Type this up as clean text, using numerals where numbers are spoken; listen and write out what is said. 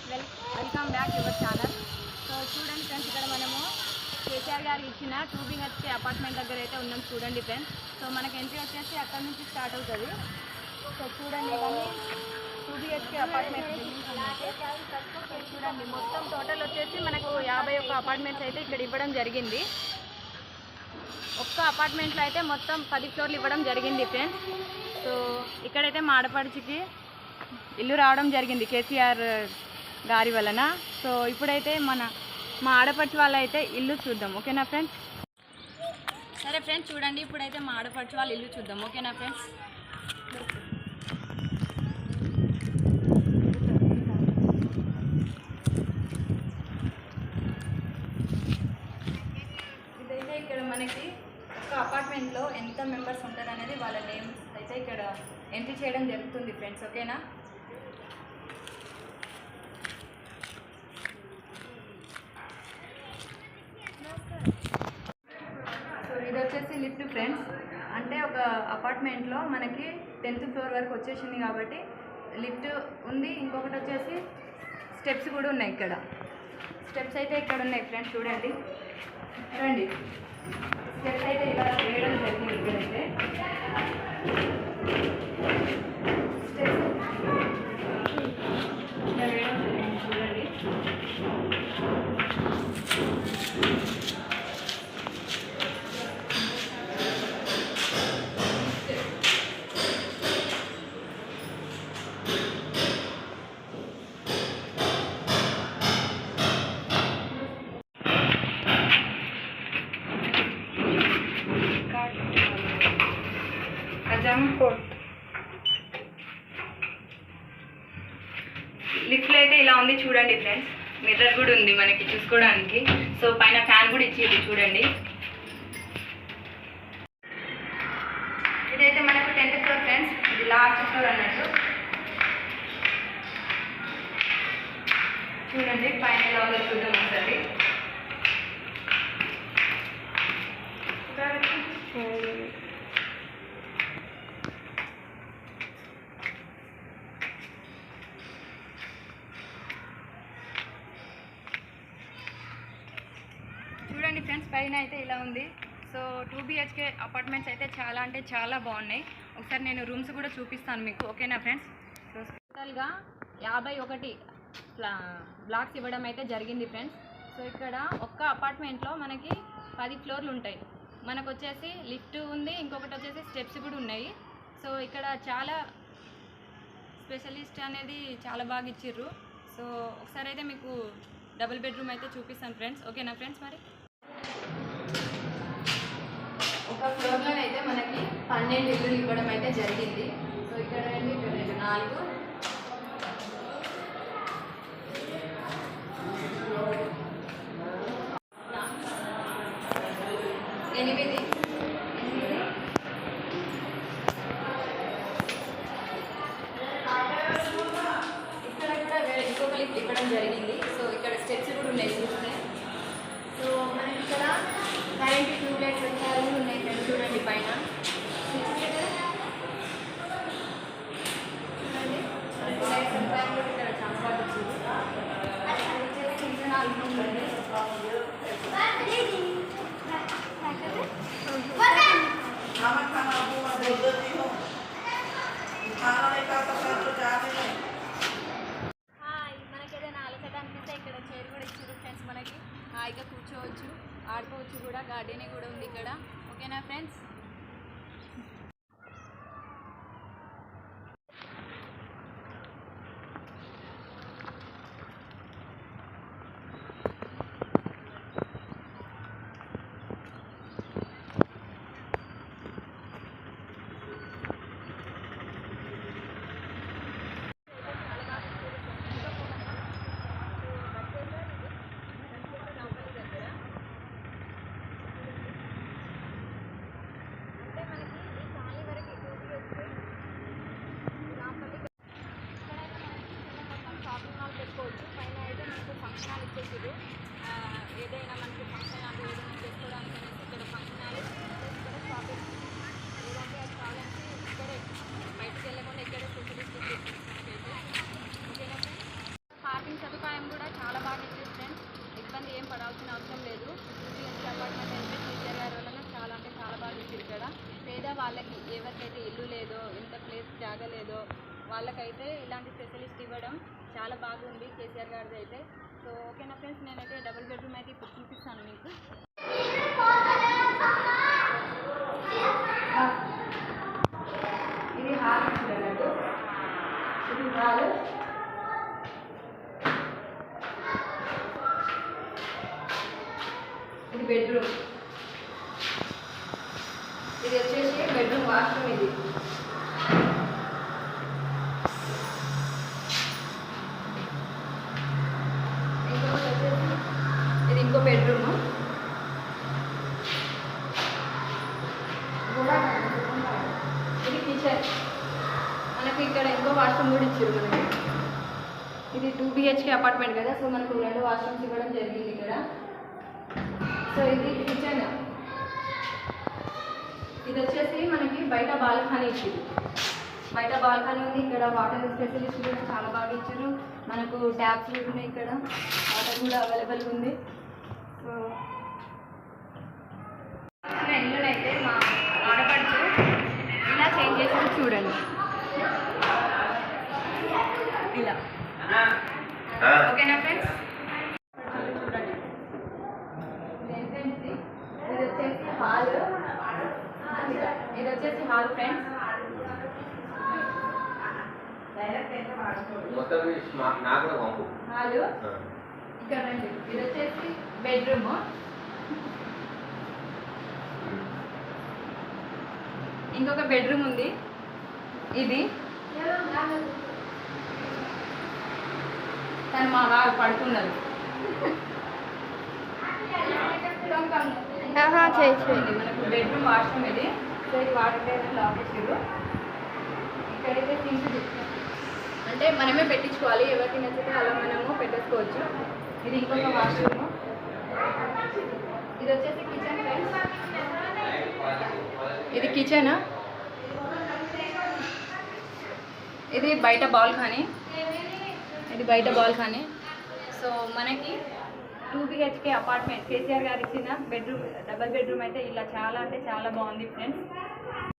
Friends, welcome back to your channel. So చూడండి friends, ఇక్కడ మనము కేసీఆర్ గారు ఇచ్చిన 2 BHK అపార్ట్మెంట్ దగ్గర అయితే ఉన్నాం. చూడండి ఫ్రెండ్స్, సో మనకి ఎంట్రీ వచ్చేసి అక్కడ నుంచి స్టార్ట్ అవుతుంది. సో చూడండి, ఇవన్నీ 2 BHK అపార్ట్మెంట్ బిల్డింగ్స్ ఉన్నాయి. చూడండి, మొత్తం టోటల్ వచ్చేసి మనకు 51 అపార్ట్మెంట్స్ అయితే ఇక్కడ ఇవ్వడం జరిగింది. ఒక్క అపార్ట్మెంట్లో అయితే మొత్తం 10 ఫ్లోర్లు ఇవ్వడం జరిగింది ఫ్రెండ్స్. సో ఇక్కడైతే మా ఆడపడుచుకి ఇల్లు రావడం జరిగింది కేసీఆర్ గారి వలన. సో ఇప్పుడైతే మా ఆడపడుచు వాళ్ళ అయితే ఇల్లు చూద్దాం, ఓకేనా ఫ్రెండ్స్? సరే ఫ్రెండ్స్, చూడండి, ఇప్పుడైతే మా ఆడపడుచు వాళ్ళ ఇల్లు చూద్దాం, ఓకేనా ఫ్రెండ్స్? ఇదైతే ఇక్కడ మనకి ఒక అపార్ట్మెంట్లో ఎంత మెంబర్స్ ఉంటారు అనేది వాళ్ళ నేమ్స్ అయితే ఇక్కడ ఎంట్రీ చేయడం జరుగుతుంది ఫ్రెండ్స్, ఓకేనా? సో ఇది వచ్చేసి లిఫ్ట్ ఫ్రెండ్స్. అంటే ఒక అపార్ట్మెంట్లో మనకి 10th ఫ్లోర్ వరకు వచ్చేసింది కాబట్టి లిఫ్ట్ ఉంది. ఇంకొకటి వచ్చేసి స్టెప్స్ కూడా ఉన్నాయి. ఇక్కడ స్టెప్స్ అయితే ఇక్కడ ఉన్నాయి ఫ్రెండ్స్, చూడండి రండి. స్టెప్స్ అయితే ఇలా వేయడం జరిగింది. ఇక్కడైతే స్టెప్స్ ఇలా వేయడం జరిగింది, చూడండి. లిఫ్ట్లో అయితే ఇలా ఉంది, చూడండి ఫ్రెండ్స్. మిర్రర్ కూడా ఉంది మనకి చూసుకోవడానికి. సో పైన ఫ్యాన్ కూడా ఇచ్చేది, చూడండి. ఇదైతే మనకు 10th ఫ్లోర్ ఫ్రెండ్స్. ఇది లాస్ట్ ఫ్లోర్ అన్నట్టు. చూడండి పైన ఎలా ఉందో చూద్దాం ఒకసారి. చూడండి ఫ్రెండ్స్, పైన అయితే ఇలా ఉంది. సో 2 BHK అపార్ట్మెంట్స్ అయితే చాలా అంటే చాలా బాగున్నాయి. ఒకసారి నేను రూమ్స్ కూడా చూపిస్తాను మీకు, ఓకేనా ఫ్రెండ్స్? సో టోటల్గా 51 బ్లాక్స్ ఇవ్వడం అయితే జరిగింది ఫ్రెండ్స్. సో ఇక్కడ ఒక్క అపార్ట్మెంట్లో మనకి 10 ఫ్లోర్లు ఉంటాయి. మనకు వచ్చేసి లిఫ్ట్ ఉంది, ఇంకొకటి వచ్చేసి స్టెప్స్ కూడా ఉన్నాయి. సో ఇక్కడ చాలా స్పెషలిస్ట్ అనేది చాలా బాగా ఇచ్చిర్రు. సో ఒకసారి అయితే మీకు డబుల్ బెడ్రూమ్ అయితే చూపిస్తాను ఫ్రెండ్స్, ఓకేనా ఫ్రెండ్స్? మరి ఒక ఫ్లోర్లోనైతే మనకి 12 ఇల్లులు ఇవ్వడం అయితే జరిగింది. సో ఇక్కడ 2, ఇక్కడ 4, 8. ఇక్కడ కూడా ఇంకొక లిఫ్ట్ ఇవ్వడం జరిగింది. సో ఇక్కడ స్టెప్స్ కూడా ఉన్నాయి చూస్తే. సో మనకి ఇక్కడ కరెంట్ ట్యూబ్లైట్స్ వచ్చారు ఉన్నాయి ఫ్రెండ్స్, చూడండి పైన. చూడండి లైట్స్ వచ్చారు కూడా ఇక్కడ చాలా బాగా వచ్చింది. ఇంకా 4 రూమ్లు ఉన్నాయి. మనకి ఏదైనా అలసట అనిపిస్తే ఇక్కడ చైర్ కూడా ఇచ్చారు ఫ్రెండ్స్. మనకి హాయిగా కూర్చోవచ్చు, ఆడుకోవచ్చు కూడా. గార్డెనింగ్ కూడా ఉంది ఇక్కడ, ఓకేనా ఫ్రెండ్స్? పైన అయితే మనకు ఫంక్షన్ హాల్ ఇచ్చేసారు. ఏదైనా మనకి ఫంక్షన్ హాల్ ఏదైనా చేసుకోవడానికి అనేసి ఇక్కడ ఫంక్షన్ హాల్ ఇక్కడ షాపింగ్ ఏదంటే అది కావాలంటే ఇక్కడే బయటకు వెళ్ళకుండా ఇక్కడే ఫెసిలిటీస్ మనకైతే, ఓకేనా? పార్కింగ్ ఎవరికైతే ఇల్లు లేదో, ఇంత ప్లేస్ జాగా లేదో వాళ్ళకైతే ఇలాంటి స్పెషలిస్ట్ ఇవ్వడం చాలా బాగుంది కేసీఆర్ గారిది అయితే. సో ఓకేనా ఫ్రెండ్స్, నేనైతే డబుల్ బెడ్రూమ్ అయితే ఇప్పుడు చూపిస్తాను మీకు. ఇది హాల్ ఇచ్చినట్టు, ఇది హాల్, ఇది బెడ్రూమ్, ఇది వచ్చేసి బెడ్రూమ్ వాష్రూమ్. ఇది ఇంకొకటి వచ్చేసి ఇది ఇంకో బెడ్రూమ్. ఇది కిచెన్, మనకి ఇక్కడ ఇంకో వాష్రూమ్ కూడా ఇచ్చారు మనకి. ఇది 2 BHK అపార్ట్మెంట్ కదా, సో మనకు 2 వాష్రూమ్స్ ఇవ్వడం జరిగింది ఇక్కడ. సో ఇది కిచెన్. ఇది వచ్చేసి మనకి బయట బాల్కనీ ఇచ్చారు. బయట బాల్కనీ ఉంది. ఇక్కడ వాటర్ ఫెసిలిటీ కూడా చాలా బాగా ఇచ్చారు. మనకు ట్యాప్స్ కూడా ఉన్నాయి, ఇక్కడ వాటర్ కూడా అవైలబుల్గా ఉంది. సో ఇల్లునైతే మా ఆడపడుచు ఇలా చేంజ్ చేసి చూడండి, ఇలా. ఓకేనా ఫ్రెండ్స్, చూడండి. ఇది వచ్చేసి హాల్, ఇది వచ్చేసి హాల్ ఫ్రెండ్స్. హాల్ ఇక్కడ రండి. ఇది వచ్చేసి బెడ్రూమ్. ఇంకొక బెడ్రూమ్ ఉంది. ఇది తను మా వారు పడుతున్నారు. మనకు బెడ్రూమ్ వాష్రూమ్ ఇది. సో ఇది వాటర్ లాక్ ఇచ్చారు. ఇక్కడైతే సింక్ అంటే మనమే పెట్టించుకోవాలి, ఎవరికి నచ్చితే అలా మనము పెట్టేసుకోవచ్చు. ఇది ఇంకొక వాష్రూమ్. ఇది వచ్చేసి కిచెన్ ఫ్రెండ్స్. ఇది కిచెన్, ఇది బయట బాల్కనీ. ఇది బయట బాల్కనీ. సో మనకి 2 BHK అపార్ట్మెంట్ కేసీఆర్ గారు ఇచ్చిన బెడ్రూమ్, డబల్ బెడ్రూమ్ అయితే ఇలా చాలా అంటే చాలా బాగుంది ఫ్రెండ్స్.